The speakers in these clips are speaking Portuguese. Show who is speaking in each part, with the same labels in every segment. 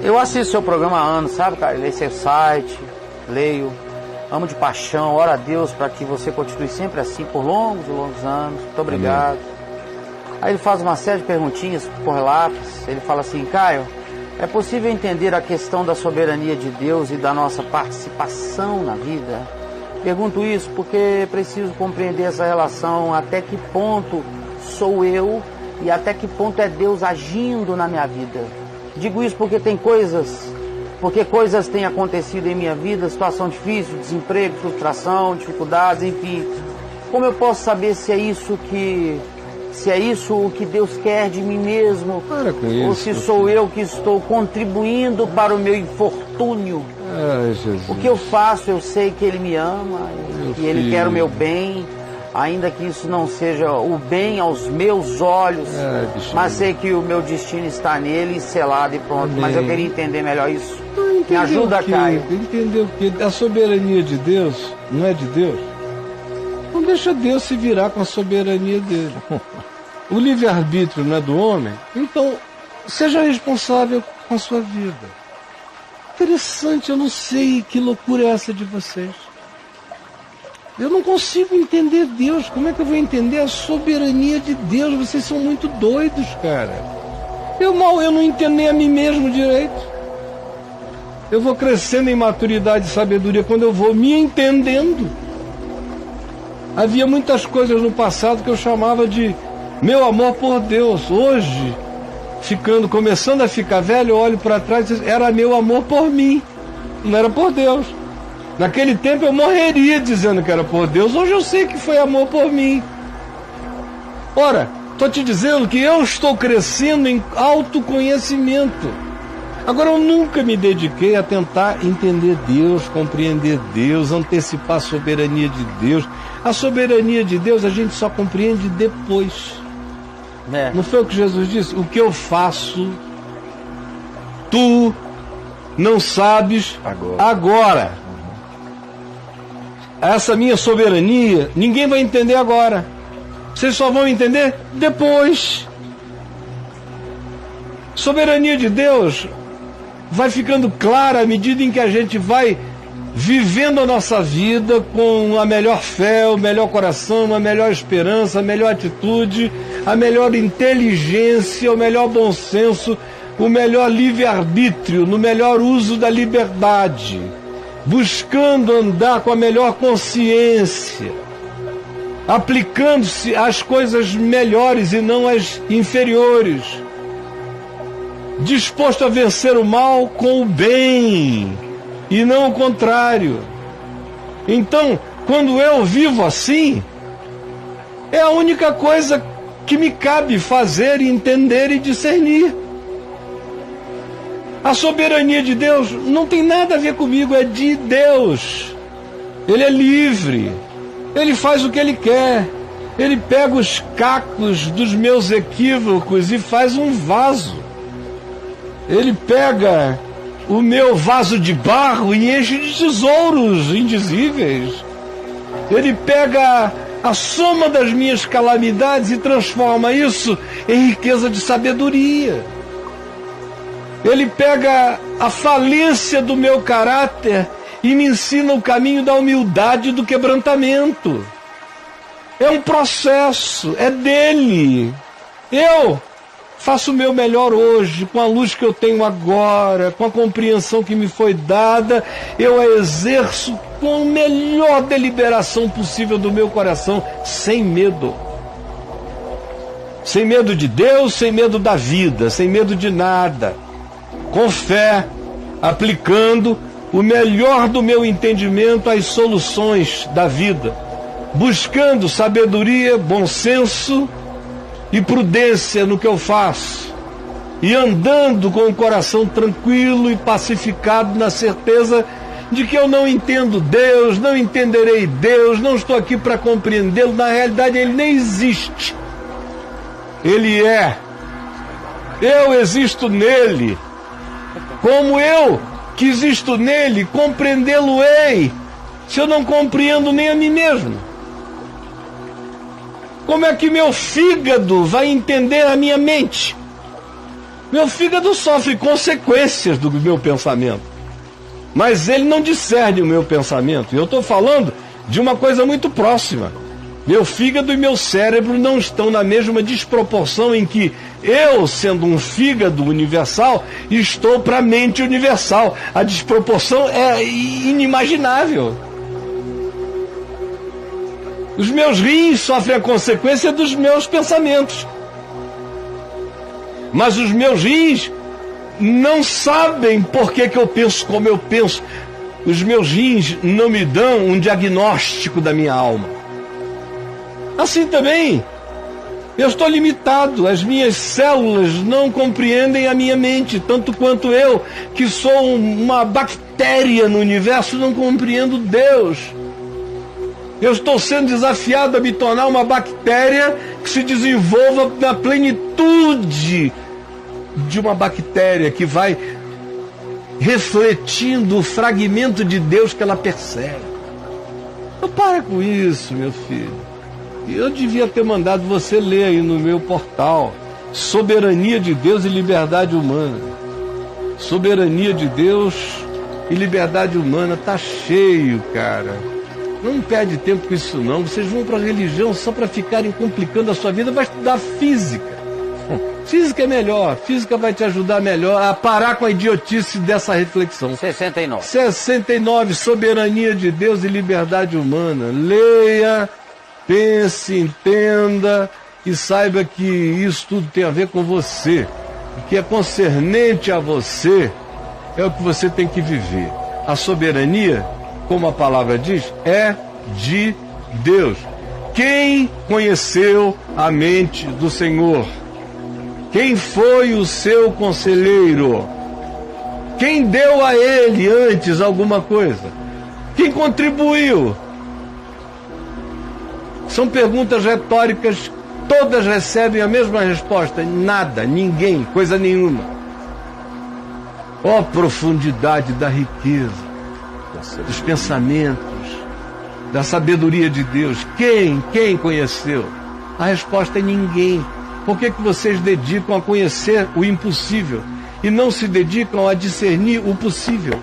Speaker 1: Eu assisto seu programa há anos, sabe, cara? Leio seu site, leio, amo de paixão, oro a Deus para que você continue sempre assim por longos e longos anos. Muito obrigado. Amém. Aí ele faz uma série de perguntinhas por lápis. Ele fala assim: Caio, é possível entender a questão da soberania de Deus e da nossa participação na vida? Pergunto isso porque preciso compreender essa relação, até que ponto sou eu e até que ponto é Deus agindo na minha vida. Digo isso porque coisas têm acontecido em minha vida, situação difícil, desemprego, frustração, dificuldades, enfim. Como eu posso saber se é isso o que Deus quer de mim mesmo?
Speaker 2: Para com isso,
Speaker 1: ou se sou eu que estou contribuindo para o meu infortúnio?
Speaker 2: Ai, Jesus.
Speaker 1: O que eu faço, eu sei que Ele me ama e Ele quer o meu bem, ainda que isso não seja o bem aos meus olhos, mas sei que o meu destino está nele, selado e pronto. Amém. Mas eu queria entender melhor isso. Me ajuda, Caio.
Speaker 2: Entender o que? A soberania de Deus não é de Deus? Não deixa Deus se virar com a soberania dele. O livre-arbítrio não é do homem? Então, seja responsável com a sua vida. Interessante, eu não sei que loucura é essa de vocês. Eu não consigo entender Deus. Como é que eu vou entender a soberania de Deus? Vocês são muito doidos, cara. Eu não entendo nem a mim mesmo direito. Eu vou crescendo em maturidade e sabedoria quando eu vou me entendendo. Havia muitas coisas no passado que eu chamava de meu amor por Deus. Hoje, começando a ficar velho, eu olho para trás e digo, era meu amor por mim, não era por Deus. Naquele tempo eu morreria dizendo que era por Deus. Hoje eu sei que foi amor por mim. Ora, estou te dizendo que eu estou crescendo em autoconhecimento. Agora, eu nunca me dediquei a tentar entender Deus, compreender Deus, antecipar a soberania de Deus. A soberania de Deus a gente só compreende depois. Não foi o que Jesus disse? O que eu faço, tu não sabes agora. Essa minha soberania, ninguém vai entender agora. Vocês só vão entender depois. Soberania de Deus vai ficando clara à medida em que a gente vai vivendo a nossa vida com a melhor fé, o melhor coração, a melhor esperança, a melhor atitude, a melhor inteligência, o melhor bom senso, o melhor livre-arbítrio, no melhor uso da liberdade, buscando andar com a melhor consciência, aplicando-se às coisas melhores e não às inferiores, disposto a vencer o mal com o bem e não o contrário. Então, quando eu vivo assim, é a única coisa que me cabe fazer, entender e discernir. A soberania de Deus não tem nada a ver comigo, é de Deus. Ele é livre, Ele faz o que Ele quer. Ele pega os cacos dos meus equívocos e faz um vaso. Ele pega o meu vaso de barro e enche de tesouros indizíveis. Ele pega a soma das minhas calamidades e transforma isso em riqueza de sabedoria. Ele pega a falência do meu caráter e me ensina o caminho da humildade e do quebrantamento. É um processo, é dele. Eu faço o meu melhor hoje, com a luz que eu tenho agora, com a compreensão que me foi dada, eu a exerço com a melhor deliberação possível do meu coração, sem medo. Sem medo de Deus, sem medo da vida, sem medo de nada. Com fé, aplicando o melhor do meu entendimento às soluções da vida, buscando sabedoria, bom senso e prudência no que eu faço, e andando com o coração tranquilo e pacificado na certeza de que eu não entendo Deus, não entenderei Deus, não estou aqui para compreendê-lo, na realidade Ele nem existe. Ele é. Eu existo nele. Como eu que existo nele, compreendê-lo-ei, se eu não compreendo nem a mim mesmo? Como é que meu fígado vai entender a minha mente? Meu fígado sofre consequências do meu pensamento, mas ele não discerne o meu pensamento. Eu estou falando de uma coisa muito próxima. Meu fígado e meu cérebro não estão na mesma desproporção em que eu, sendo um fígado universal, estou para a mente universal. A desproporção é inimaginável. Os meus rins sofrem a consequência dos meus pensamentos. Mas os meus rins não sabem por que eu penso como eu penso. Os meus rins não me dão um diagnóstico da minha alma. Assim também, eu estou limitado. As minhas células não compreendem a minha mente, tanto quanto eu, que sou uma bactéria no universo, não compreendo Deus. Eu estou sendo desafiado a me tornar uma bactéria que se desenvolva na plenitude de uma bactéria que vai refletindo o fragmento de Deus que ela percebe. Então para com isso, meu filho. Eu devia ter mandado você ler aí no meu portal Soberania de Deus e Liberdade Humana. Soberania de Deus e Liberdade Humana. Tá cheio, cara. Não perde tempo com isso não. Vocês vão para a religião só para ficarem complicando a sua vida. Vai estudar física. Física é melhor. Física vai te ajudar melhor a parar com a idiotice dessa reflexão. 69. Soberania de Deus e Liberdade Humana. Leia, pense, entenda e saiba que isso tudo tem a ver com você. O que é concernente a você é o que você tem que viver. A soberania, como a palavra diz, é de Deus. Quem conheceu a mente do Senhor? Quem foi o seu conselheiro? Quem deu a ele antes alguma coisa? Quem contribuiu? São perguntas retóricas, todas recebem a mesma resposta. Nada, ninguém, coisa nenhuma. Ó profundidade da riqueza, dos pensamentos, da sabedoria de Deus. Quem conheceu? A resposta é ninguém. Por que vocês dedicam a conhecer o impossível e não se dedicam a discernir o possível?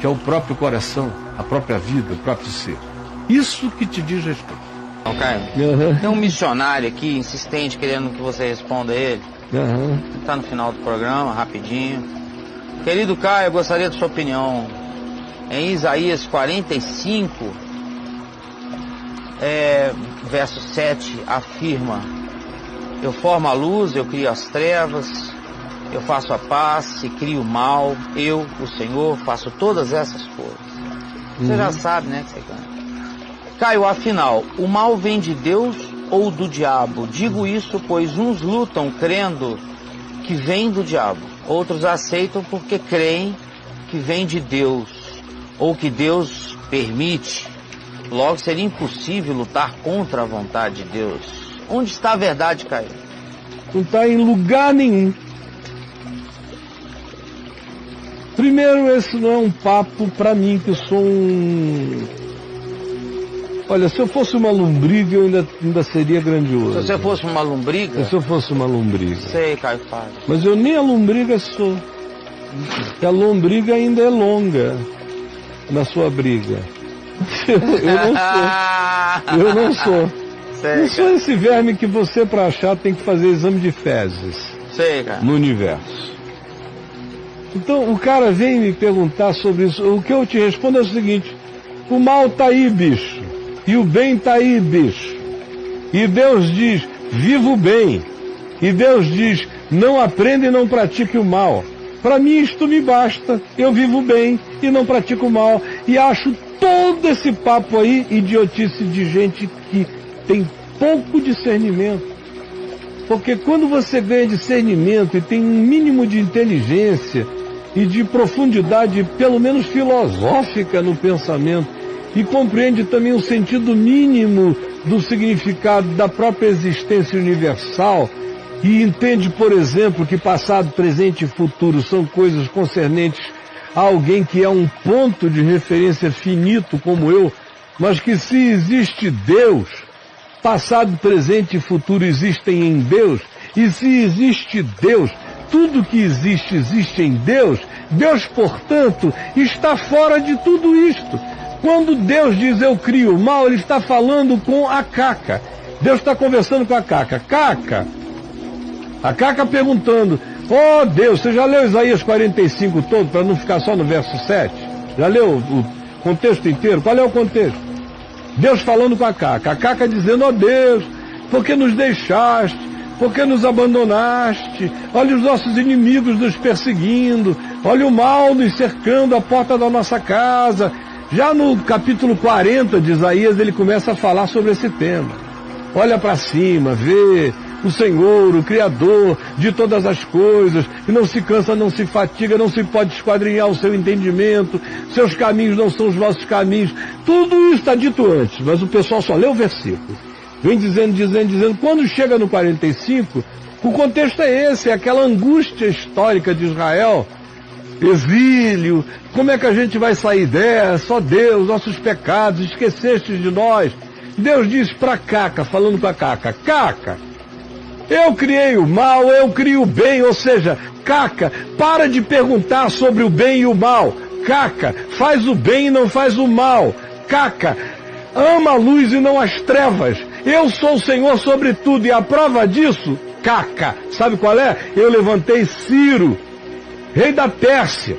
Speaker 2: Que é o próprio coração, a própria vida, o próprio ser. Isso que te diz respeito.
Speaker 1: Caio, tem um missionário aqui, insistente, querendo que você responda a ele. Está no final do programa, rapidinho. Querido Caio, eu gostaria da sua opinião. Em Isaías 45, verso 7, afirma: eu formo a luz, eu crio as trevas, eu faço a paz e crio o mal, eu, o Senhor, faço todas essas coisas. Você já sabe, né? Caio, afinal, o mal vem de Deus ou do diabo? Digo isso pois uns lutam crendo que vem do diabo, outros aceitam porque creem que vem de Deus, ou que Deus permite. Logo seria impossível lutar contra a vontade de Deus. Onde está a verdade, Caio?
Speaker 2: Não está em lugar nenhum. Primeiro, esse não é um papo para mim, que eu sou um... Olha, se eu fosse uma lombriga, eu ainda seria grandioso.
Speaker 1: Se você fosse uma lombriga?
Speaker 2: Se eu fosse uma lombriga.
Speaker 1: Sei, Caio Fábio.
Speaker 2: Mas eu nem a lombriga sou. Porque a lombriga ainda é longa na sua briga. Eu não sou.
Speaker 1: Sei,
Speaker 2: não sou esse verme que você, para achar, tem que fazer exame de fezes.
Speaker 1: Sei, cara.
Speaker 2: No universo. Então, o cara vem me perguntar sobre isso. O que eu te respondo é o seguinte: o mal tá aí, bicho. E o bem tá aí, bicho. E Deus diz: viva o bem. E Deus diz: não aprenda e não pratique o mal. Para mim isto me basta. Eu vivo bem e não pratico o mal. E acho todo esse papo aí idiotice de gente que tem pouco discernimento. Porque quando você ganha discernimento e tem um mínimo de inteligência e de profundidade, pelo menos filosófica no pensamento, e compreende também o sentido mínimo do significado da própria existência universal, e entende, por exemplo, que passado, presente e futuro são coisas concernentes a alguém que é um ponto de referência finito como eu, mas que se existe Deus, passado, presente e futuro existem em Deus, E se existe Deus, tudo que existe, existe em Deus, Deus, portanto, está fora de tudo isto. Quando Deus diz eu crio o mal, Ele está falando com a Caca. Deus está conversando com a Caca. Caca, a Caca perguntando, ó Deus, você já leu Isaías 45 todo, para não ficar só no verso 7? Já leu o contexto inteiro? Qual é o contexto? Deus falando com a Caca dizendo, ó Deus, por que nos deixaste? Por que nos abandonaste? Olha os nossos inimigos nos perseguindo, olha o mal nos cercando a porta da nossa casa. Já no capítulo 40 de Isaías, ele começa a falar sobre esse tema. Olha para cima, vê o Senhor, o Criador de todas as coisas, que não se cansa, não se fatiga, não se pode esquadrinhar o seu entendimento, seus caminhos não são os vossos caminhos. Tudo isso está dito antes, mas o pessoal só lê o versículo. Vem dizendo. Quando chega no 45, o contexto é esse, é aquela angústia histórica de Israel, exílio, como é que a gente vai sair dessa? Ó Deus, nossos pecados, esqueceste de nós. Deus diz para Caca, falando com a Caca, Caca, eu criei o mal, eu crio o bem, ou seja, Caca, para de perguntar sobre o bem e o mal. Caca, faz o bem e não faz o mal. Caca, ama a luz e não as trevas. Eu sou o Senhor sobre tudo, e a prova disso, Caca, sabe qual é? Eu levantei Ciro, rei da Pérsia,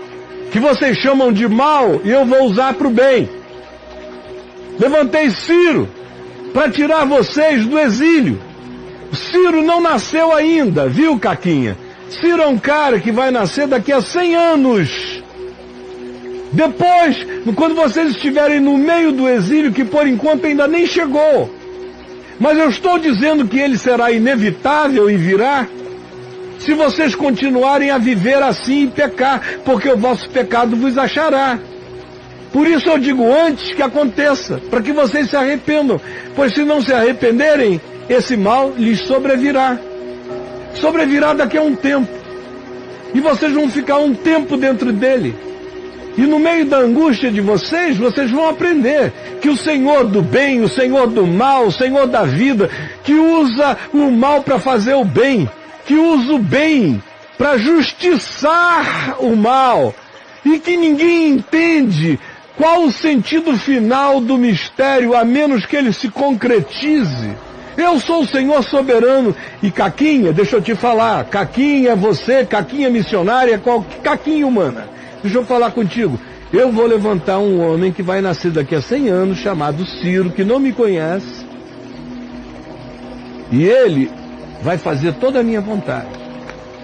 Speaker 2: que vocês chamam de mal, e eu vou usar para o bem. Levantei Ciro para tirar vocês do exílio. Ciro não nasceu ainda, viu, Caquinha? Ciro é um cara que vai nascer daqui a 100 anos. Depois, quando vocês estiverem no meio do exílio, que por enquanto ainda nem chegou. Mas eu estou dizendo que ele será inevitável e virá, se vocês continuarem a viver assim e pecar, porque o vosso pecado vos achará. Por isso eu digo antes que aconteça, para que vocês se arrependam, pois se não se arrependerem, esse mal lhes sobrevirá. Sobrevirá daqui a um tempo. E vocês vão ficar um tempo dentro dele. E no meio da angústia de vocês vão aprender que o Senhor do bem, o Senhor do mal, o Senhor da vida, que usa o mal para fazer o bem, que usa o bem para justiçar o mal, e que ninguém entende qual o sentido final do mistério, a menos que ele se concretize. Eu sou o Senhor soberano. E Caquinha, deixa eu te falar, Caquinha, você, Caquinha missionária, Caquinha humana, deixa eu falar contigo. Eu vou levantar um homem que vai nascer daqui a 100 anos, chamado Ciro, que não me conhece, e ele vai fazer toda a minha vontade.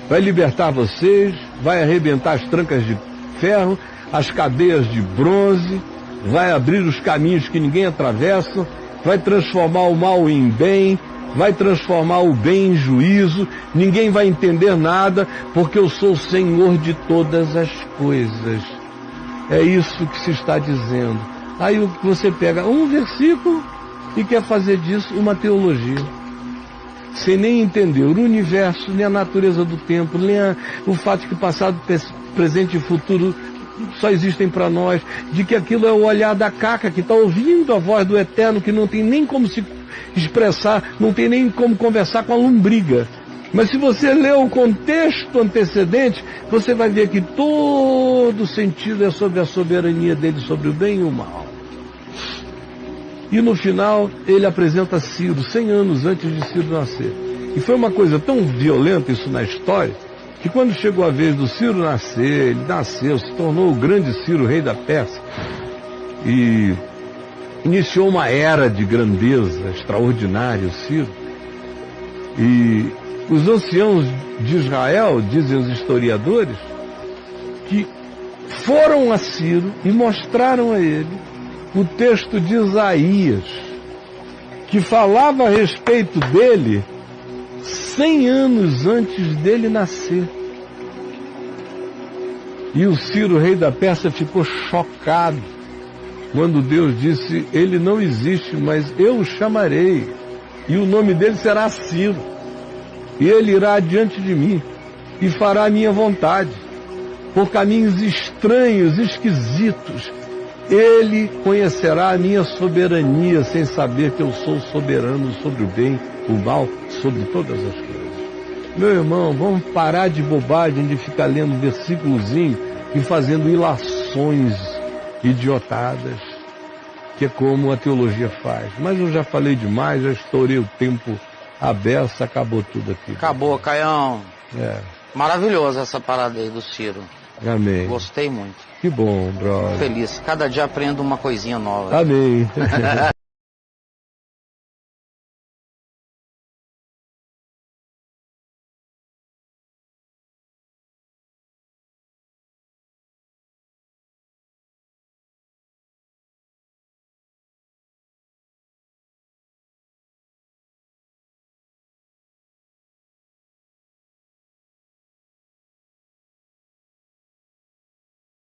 Speaker 2: Vai libertar vocês, vai arrebentar as trancas de ferro, as cadeias de bronze, vai abrir os caminhos que ninguém atravessa, vai transformar o mal em bem, vai transformar o bem em juízo, ninguém vai entender nada, porque eu sou o Senhor de todas as coisas. É isso que se está dizendo. Aí você pega um versículo e quer fazer disso uma teologia, sem nem entender o universo, nem a natureza do tempo, nem o fato que passado, presente e futuro só existem para nós, de que aquilo é o olhar da Caca, que está ouvindo a voz do Eterno, que não tem nem como se expressar, não tem nem como conversar com a lombriga. Mas se você ler o contexto antecedente, você vai ver que todo sentido é sobre a soberania dele, sobre o bem e o mal. E no final, ele apresenta Ciro, 100 anos antes de Ciro nascer. E foi uma coisa tão violenta isso na história, que quando chegou a vez do Ciro nascer, ele nasceu, se tornou o grande Ciro, rei da Pérsia, e iniciou uma era de grandeza extraordinária, o Ciro. E os anciãos de Israel, dizem os historiadores, que foram a Ciro e mostraram a ele o texto de Isaías, que falava a respeito dele 100 anos antes dele nascer. E o Ciro, rei da Pérsia, ficou chocado quando Deus disse, ele não existe, mas eu o chamarei, e o nome dele será Ciro, e ele irá diante de mim, e fará a minha vontade, por caminhos estranhos, esquisitos, ele conhecerá a minha soberania, sem saber que eu sou soberano sobre o bem, o mal, sobre todas as coisas. Meu irmão, vamos parar de bobagem de ficar lendo versículozinho e fazendo ilações idiotadas, que é como a teologia faz. Mas eu já falei demais, já estourei o tempo aberto, acabou tudo aqui.
Speaker 1: Acabou, Caião.
Speaker 2: É.
Speaker 1: Maravilhosa essa parada aí do Ciro.
Speaker 2: Amém.
Speaker 1: Gostei muito.
Speaker 2: Que bom, brother.
Speaker 1: Feliz. Cada dia aprendo uma coisinha nova.
Speaker 2: Amém.